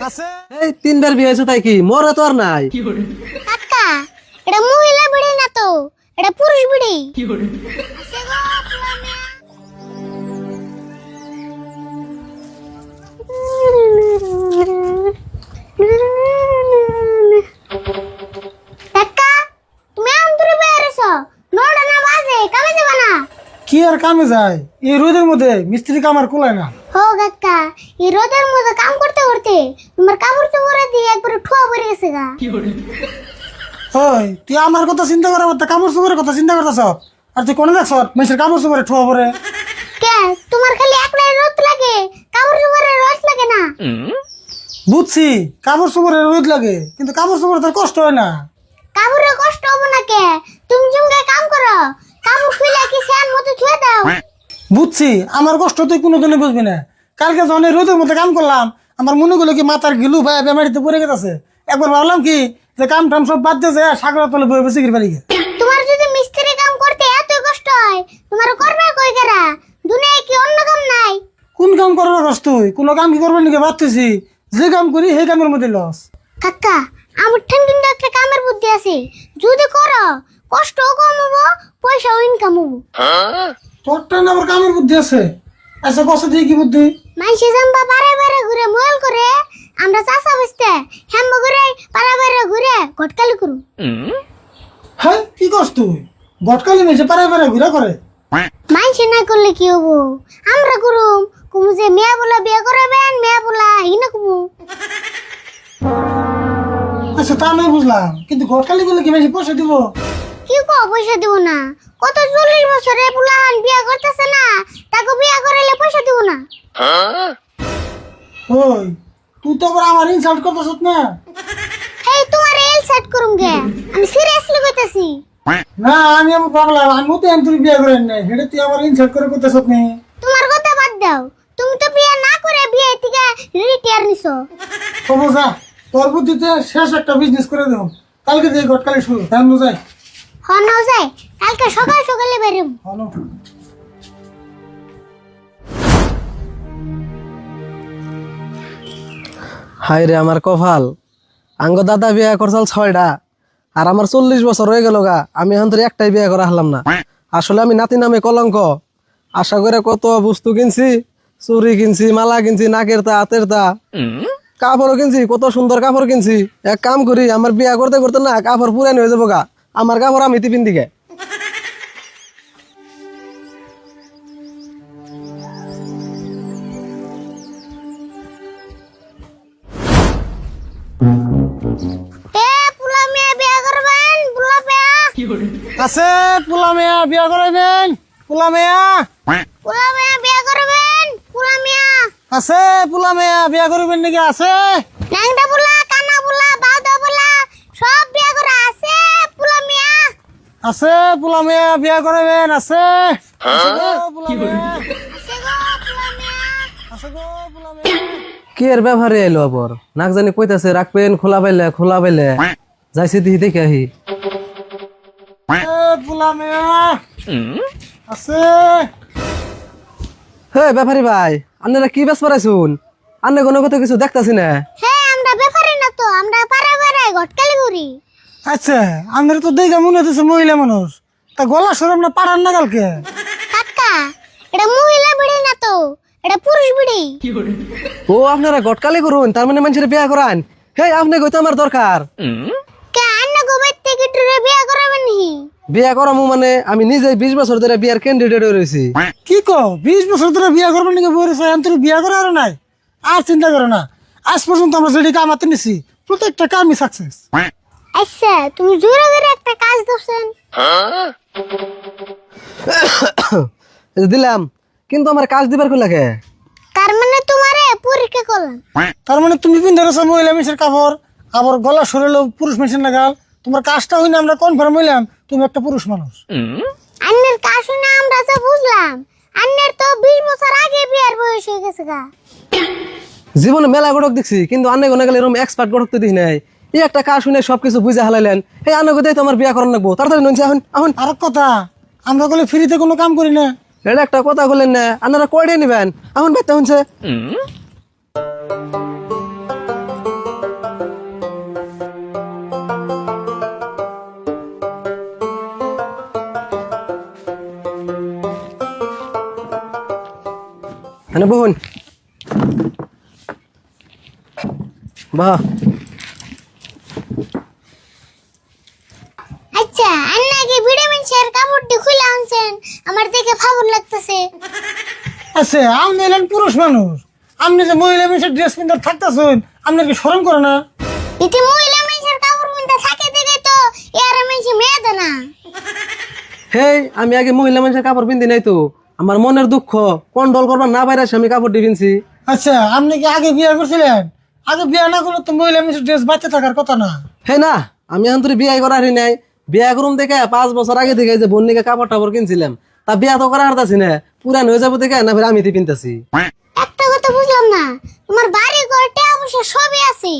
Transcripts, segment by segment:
আছে এই তিনবার বিয়ে হয়েছে তাই কি মরে তো আর নাই। কাকা এটা মহিলা বিড়ি না তো, এটা পুরুষ বিড়ি। কাকা তুমি আন্তরে বেরোছ, নটা না বাজে, কামে যাবা না? কি আর কামে যায় এই রোদের মধ্যে, মিস্ত্রি কাম আর কুলায় না। হো কাকা, এই রোদের মধ্যে কাম করতে করতে তোমার কাপড় চোপড়ে দিয়ে একবারে ঠোয়া পড়ে গেছে গা। ওই তুই আমার কথা চিন্তা করে আমার কাপড় চোপড়ের কথা চিন্তা করতেছ, আর তুই কোনে দেখছ মেসের কাপড় চোপড়ে ঠোয়া পরে? কে তোমার খালি একলাই রোদ লাগে, কাপড় চোপড়ে রোদ লাগে না? বুঝছি কাপড় চোপড়ে রোদ লাগে, কিন্তু কাপড় চোপড়ে তোর কষ্ট হয় না। কাপড়ে কষ্ট হবে না কে? তুমি জুমকে কাম করো, কাপড় খুলে কি ফ্যান মতো ছুঁয়ে দাও। বুঝছি আমার কষ্ট তুই কোনোদিনই বুঝবি না। কালকে যখন এই রোদের মধ্যে কাম করলাম, আমার মনে করলো কি মাথার গিলু ভাই বেমারিতে পড়ে গেছে। একবার ভাবলাম কি যে কাম টাম সব বাদ দিয়ে যায় সাগরের তলে বয়ে বসে পারি। তোমার যদি মিস্ত্রি কাম করতে এত কষ্ট হয়, তোমার করবে কই গেরা? দুনিয়ায় কি অন্য কাম নাই? কোন কাম করার কষ্ট তুই? কোনো কাম কি করবেন নাকি ভাবতেছি, যে কাম করি সেই কামের মধ্যে লস। কাকা আমার কিন্তু একটা কামের বুদ্ধি আছে, যদি করো কষ্টও কম হবো, পয়সাও ইনকাম হবো। তোরটা না আবার কামের বুদ্ধি আছে? আচ্ছা কষ্ট দিয়ে কি বুদ্ধি? মাইসে জাম্বা পারে পারে ঘুরে মোবাইল করে, আমরা চাষা বসতে হ্যাম্ব করে পারে পারে ঘুরে ঘটকালি করু। হ্যাঁ কি করছ তুই? গটকালি মেসে পারে পারে ঘুরা করে? মাইসে না করলে কি হবো, আমরা করুম। কুমু যে মেয়া বলা বিয়ে করাবেন, মেয়া বলা হিনা কুমু। আচ্ছা তা নয় বুঝলাম, কিন্তু গটকালি গুলো কি মেসে পয়সা দিব? কি কো পয়সা দিব না? কত 40 বছরে পুলাহান বিয়ে করতেছে না, তাকে বিয়ে করাইলে পয়সা দিব না? ওই তুই তো আবার আমার ইনসাল্ট করতেছ না। এই তোমার এল সেট করুম গে, আমি সিরিয়াসলি কইতাছি। না আমি আমার ভাবলাম আমি তো তুই বিয়ে করেন নাই, সেটা তুই আমার ইনসাল্ট করে করতেছ না। তোমার কথা বাদ দাও, তুমি তো বিয়ে না করে বিয়ে থেকে রিটায়ার নিছো। খবর যা, তোর বুদ্ধিতে শেষ একটা বিজনেস করে দেব। কালকে যে গটকালি শুরু ধ্যান যায়। হন নাও যাই, কালকে সকাল সকালে বেরোম। হলো হাই রে আমার কপাল, আঙ্গ দাদা বিয়ে করছাল 6টা, আর আমার 40 বছর হয়ে গেল গা, আমি এখন তোর একটাই বিয়ে করা হলাম না। আসলে আমি নাতি নামে কলঙ্ক। আশা করে কত বস্তু কিনছি, চুরি কিনছি, মালা কিনছি, নাকের তা হাতের তা, কাপড়ও কিনছি, কত সুন্দর কাপড় কিনছি। এক কাম করি, আমার বিয়ে করতে করতে না কাপড় পুরানি হয়ে যাবো গা, আমার কাপড় আমি টিফিন দিকে। এ পুলা মেয়ে বিয়ে করবেন, পুলা পেয়া আছে পোলা মেয়া বিয়ে করাইবেন? পোলা মেয়া পুলা মেয়ে বিয়ে করবেন, পুলা মেয়া আছে? পোলা মেয়া বিয়ে করবেন নাকি? আছে ল্যাংড়া পুলা, কানা পুলা, বাউদা পুলা সব বিয়ে করা আছে। পুলা মেয়া আছে পোলা মেয়া বিয়ে করাইবেন? আছে আছে গো পোলা মেয়া, আছে গো পুলা মেয়া। আছে গো পোলা মেয়া। কি এর ব্যবহারে এলো আবার? নাক জানি কইতাছে রাখবেন, খোলা পাইলে যাইছি দিহি দেখে আহি। পোলা মেয়া আছে? হে ব্যাপারী ভাই, আপনারা কি বেশ পারাইছুন? আন্নে কোনো কথা কিছু দেখতাছি না। হ্যাঁ আমরা ব্যাপারে না তো, আমরা পাড়া পাড়ায় ঘটকালি করি। আচ্ছা আমাদের তো দেখে মনে হচ্ছে মহিলা মানুষ, তা গলা সরম না পাড়ার না কালকে? কাকা এটা মহিলা বিড়ি না তো, এটা পুরুষ বিড়ি। ও আপনারা গটকালি করুন, তার মানে মানুষের বিয়া করান? হে আপনি কইতো আমার দরকার। কে আন্না গোবের থেকে টুরে বিয়ে করাবেন নি? বিয়া করামু মানে আমি নিজে 20 বছর ধরে বিয়ার ক্যান্ডিডেট রয়েছি। কি কো 20 বছর ধরে বিয়ে করবেন নাকি? বলেছে তোর বিয়ে করা আর নাই? আর চিন্তা করো না, আজ পর্যন্ত আমরা যেটি কাম হাতে নিছি প্রত্যেকটা কামই সাকসেস। আচ্ছা তুমি জোরে করে একটা কাজ দছেন। এই যে দিলাম, কিন্তু আমার কাজ দিবার কই লাগে? তার মানে তোমারে পরীক্ষা করলাম। তার মানে তুমি পিন ধরেছো মহিলা মেসের কাপড়, আবার গলা সরেলো পুরুষ মেশিন লাগাল। তোমার কাজটা হইনা আমরা কনফার্ম হইলাম তুমি একটা পুরুষ মানুষ। আন্নের কাজ শুনে আমরা যা বুঝলাম, আন্নের তো 20 বছর আগে বিয়ের বয়স হয়ে গেছে গা। জীবনে মেলা গড়ক দেখছি, কিন্তু আন্নে গনে গেলে এরকম এক্সপার্ট গড়ক তো দেখি নাই। এই একটা কাজ শুনে সবকিছু বুঝে হালাইলেন। এই আন্নে কোথায় তো আমার বিয়া করার লাগবো, তাড়াতাড়ি নইছে এখন এখন। আর এক কথা, আমরা বলে ফ্রিতে কোনো কাম করি না। এটা একটা কথা বললেন না, আপনারা কয়টা নিবেন এখন? বাইতে হচ্ছে মানে বহুন বাহ আচ্ছা আন্না কি ভিটামিন শেয়ার কাপড়টি খুলে আনছেন আমার দেখে ফাবুর লাগতেছে। আচ্ছা আপনি এলেন পুরুষ মানুষ, আপনি যে মহিলা মানুষের ড্রেস পিন্ধে থাকতেছেন, আপনার কি শরম করে না? এতে মহিলা মানুষের কাপড় পিনতে থাকে দেখে তো এর মানুষ মেয়ে দেয় না। হেই আমি আগে মহিলা মানুষের কাপড় পিনতে নাই তো, আমার মনের দুঃখ কন্ট্রোল করবার না বাইরে আমি কাপড়টি পিনছি। আচ্ছা আপনি কি আগে বিয়ে করছিলেন? আগে বিয়ে না করলে তো মহিলা মানুষের ড্রেস বাচ্চা থাকার কথা না। হে না, আমি এখন তোর বিয়ে করার নাই, বিয়ে করুম দেখে 5 বছর আগে থেকে যে বন্নিকে কাপড় টাপড় কিনছিলাম, তা বিয়া তো করা হারতাছি না, পুরান হয়ে যাবো দেখে না ফের আমি পিনতেছি। একটা কথা বুঝলাম না, তোমার বাড়ি ঘর টাকা পয়সা সবই আছে,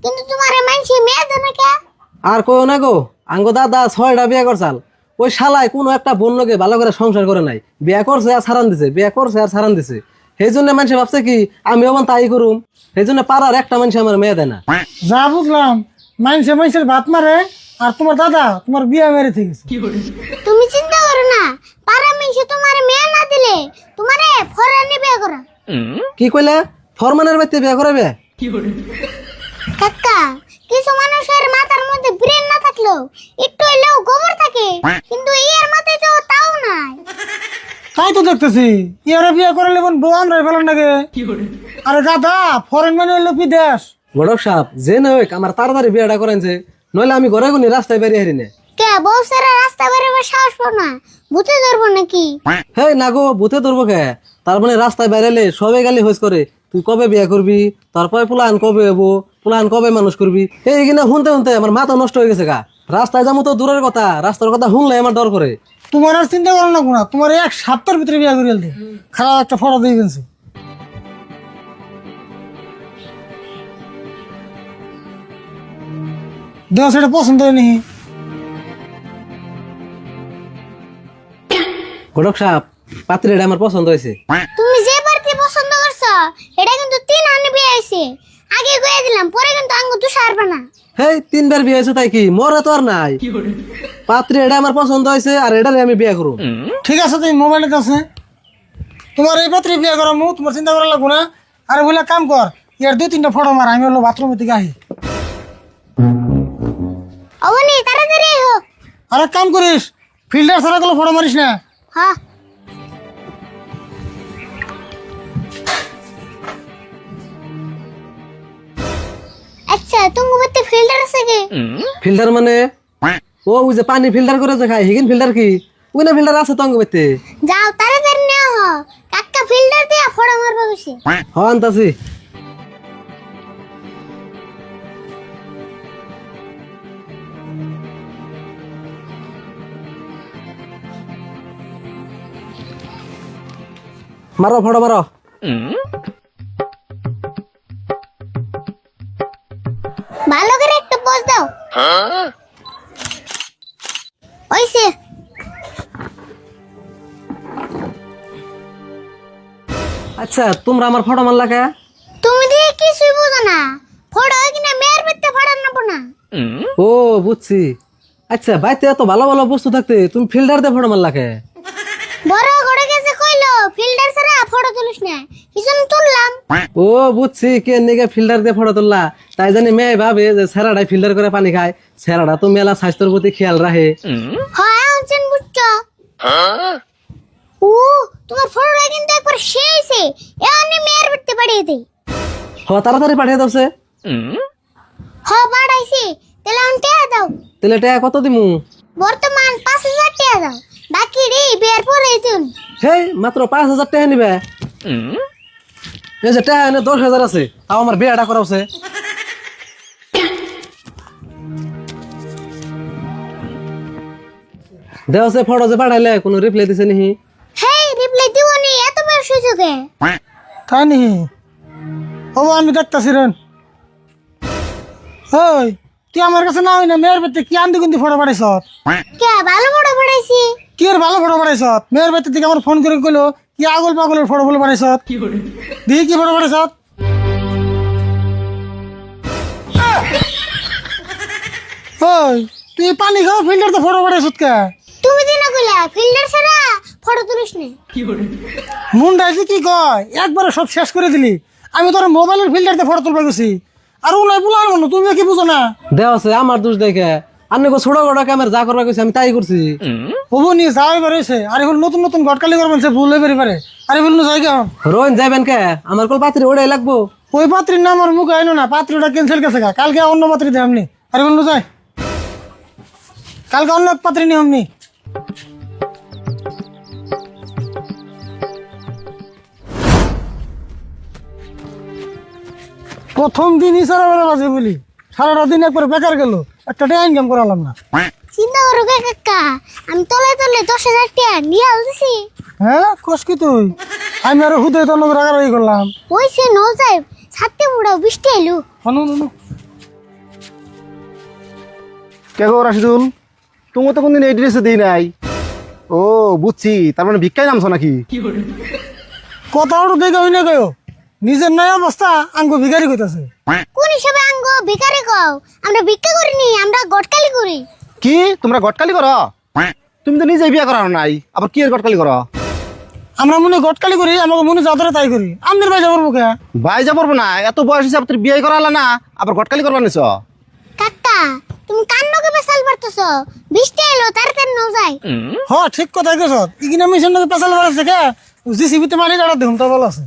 কিন্তু তোমার মানুষ মেয়ে দেয় না কে? আর কই না গো, আঙ্গো দাদা 6টা বিয়ে করছাল, ওই শালায় কোনো একটা বন্যকে ভালো করে সংসার করে নাই, বিয়ে করছে আর ছাড়ান দিছে, বিয়ে করছে আর ছাড়ান দিছে। সেই জন্য মানুষ ভাবছে কি আমিও তাই করুম, সেই জন্য পাড়ার একটা মানুষ আমার মেয়ে দেয় না। যা বুঝলাম মানুষের ভাত মারে, আর তোমার দাদা তোমার বিয়ে মেরে থেকে গেছে। তুমি চিন্তা করো না, পাড়া মানুষ তোমার মেয়ে না দিলে তোমারে ফরানি বিয়ে করা। কি কইলে? ফরমানের বাড়িতে বিয়ে করাবে? কাকা, কিছু মানুষের মাথার মধ্যে ব্রেন না থাকলেও একটু হইলেও গোবর থাকে, কিন্তু এর মাথায় তো তাও নাই। তাই তো দেখতেছি, ইয়ারা বিয়ে করে লেবন বউ আমরাই ফেলান নাকি? আরে দাদা ফরেন মানে হইলো বিদেশ। গড়ক সাপ যে নয় আমার তাড়াতাড়ি বিয়েটা করেছে, নইলে আমি ঘরে গুনি রাস্তায় বেরিয়ে হারি না। কে বউ সারা রাস্তা বেরোবার সাহস পাও না, ভূতে ধরবো নাকি? হে না গো, ভূতে ধরবো কে? তার মানে রাস্তায় বেরোলে সবাই গালি হইস করে, তুই কবে বিয়ে করবি, তারপরে পুলান কবে হবো, পুলান কবে মানুষ করবি, এইখানে শুনতে শুনতে আমার মাথা নষ্ট হয়ে গেছে গা। রাস্তায় যাবো তো দূরের কথা, রাস্তার কথা শুনলে আমার ডর করে। তোমার আর চিন্তা করো না গুণা, তোমার 1 সপ্তাহের ভিতরে বিয়ে করে দে, খারাপ একটা ফটো দিয়ে গেছে। দেওয়া সেটা পছন্দ হয়নি। গড়ক সাপ পাত্রীটা আমার পছন্দ হয়েছে। তুমি যে পার্টি পছন্দ করছো এটা কিন্তু 3 আনি বিয়ে হইছে, আগে কইয়া দিলাম, পরে কিন্তু আঙ্গু তুই সারবে না। হেই 3বার বিয়ে হয়েছে তাই কি মরে তো আর নাই। পাত্রী এটা আমার পছন্দ হয়েছে আর এটারে আমি বিয়ে করবো। ঠিক আছে তুমি মোবাইলে আছে, তোমার এই পাত্রে বিয়ে করা মু, তোমার চিন্তা করা লাগবো না। আরে বলে কাম কর, ইয়ার 2-3টা ফটো মার, আমি হলো বাথরুমের দিকে আহি। অবনি তাড়াতাড়ি হোক। আর এক কাম করিস, ফিল্টার ছাড়া গুলো ফটো মারিস না। হ্যাঁ আচ্ছা, তুমি বলতে ফিল্টার আছে কি? ফিল্টার মানে ও ওই যে পানি ফিল্টার করে যে খায়, হিগিন ফিল্টার কি? ওই না ফিল্টার আছে তো অঙ্গ বেতে। যাও তাড়াতাড়ি নেওয়া হ, কাকা ফিল্টার দিয়া ফড়া মারবে বসে। হ্যাঁ আনতাছি। মারো ফটো মারো। ভালো করে একটু পোজ দাও। ওইসে আচ্ছা তোমরা আমার ফটো মারলা কে? তুমি দিয়ে কিছুই বুঝো না, ফড়া কিনা মেয়ের পেতে ফড়ার নেবো না। ও বুঝছি। আচ্ছা বাইতে এত ভালো ভালো বস্তু থাকতে তুমি ফিল্টার দিয়ে ফটো মারলা কে? বড় করে গেছে কইলো ফিল্টার ছাড়া ফটো তুলিস না, কিজন তুললাম। ও বুঝছি, কে নিকে ফিল্টার দিয়ে ফটো তুললা, তাই জানি মেয়ে ভাবে যে ছেড়াটাই ফিল্টার করে পানি খায়, ছেড়াটা তো মেলা স্বাস্থ্যের প্রতি খেয়াল রাখে। হয় আনছেন বুঝছো? ও তোমার ফটোটা কিন্তু একবার শেষে এমনি মেয়ের পেতে পাঠিয়ে দেই। হ তাড়াতাড়ি পাঠিয়ে দাও। হ পাঠাইছি, তাহলে আনতে দাও। তাহলে টাকা কত দিমু? বর্তমান 5000 টাকা দাও, বাকি রে বিয়ার পরে দিন। হেই মাত্র 5000 টাকা নিবে? এই যে টাকা এনে 10,000 আছে, তাও আমার বিয়েটা করাছে। দেওয়া সে ফটো যে পাঠাইলে কোনো রিপ্লাই দিছে নিহি? হেই রিপ্লাই দিবনি, এত বড় সুযোগে। তাই নি? ও আমি দেখতেছি রেন। ওই তুই আমার কাছে না হই না, মেয়ের বেতে কি আন্দি কিন্তু ফটো পাঠাইছ? কে ভালো ফটো পাঠাইছি? কি এর ভালো ফটো পাঠাইছ? মেয়ের বেতে দিকে আমার ফোন করে কইলো কি আগল পাগলের ফটো বলে পাঠাইছ। দেখি কি ফটো পাঠাইছ? ওই তুই পানি খাও ফিল্টার তো ফটো পাঠাইছ কে? তুমি দিন কইলা ফিল্টার ছাড়া ফটো তুলিস নে। মুন্ডা যে কি কয় একবারে সব শেষ করে দিলি। আমি তোর মোবাইলের ফিল্টারতে ফটো তুলবা গেছি আর উনাই বুলার মনে তুমি কি বুঝো না। দেওয়া আছে আমার দোষ দেখে আপনি ছোট বড় ক্যামেরা যা করবা কইছি আমি তাই করছি। হবু নি যাই বেরোইছে আর এখন নতুন নতুন গটকালি করবেন সে ভুল হয়ে বেরি পারে। আরে বলুন যাই কেমন রোহিন যাবেন কে আমার কল পাত্রী ওটাই লাগবো। ওই পাত্রীর নাম আর মুখ আইনো না, পাত্রীটা ক্যান্সেল গেছে গা, কালকে অন্য পাত্রী দেয় আমনি। আরে বলুন যাই কালকে অন্য এক পাত্রী নিয়ে আমনি। প্রথম দিনই সারা বেলা বাজে বলি, সারাটা দিন একবার বেকার গেল, একটা টাকা ইনকাম করালাম না। চিন্তা করো কে কাকা, আমি তলে তলে 10,000 টাকা নিয়ে আসছি। হ্যাঁ কস কি তুই? আমি আরো হুদে তো নগর রাগারাগি করলাম। ওই সে ন যায় ছাড়তে বুড়াও বৃষ্টি এলো। অনু অনু কে গো রাশিদুল, তুমি তো কোনদিন এই ড্রেসে দিই নাই। ও বুঝছি, তার মানে ভিক্ষায় নামছো নাকি? কথা ওটা দেখে হই না গো, নিজের নয় অবস্থা আঙ্গ ভিখারি কইতাছে। কোন হিসাবে আঙ্গ ভিখারি কও? আমরা ভিক্ষা করিনি, আমরা গটকালি করি। কি তোমরা গটকালি করো? তুমি তো নিজেই বিয়ে করানো নাই, আবার কি এর গটকালি করো? আমরা মনে গটকালি করি, আমাকে মনে যাদরে তাই করি। আমাদের ভাই যাবো মুখে বাইজা পড়বো না, এত বয়স হিসাবে তোর বিয়ে করালা না, আবার গটকালি করবা নিছ? কাকা তুমি কান্নকে পেছাল পারতেছ, বৃষ্টি এলো তাড়াতাড়ি ন যায়। হ ঠিক কথা কইছ। ইগিনা মিশন পেছাল বাড়াচ্ছে কে জিসিবিতে মারি দাঁড়া দেখুন তো ভালো আছে।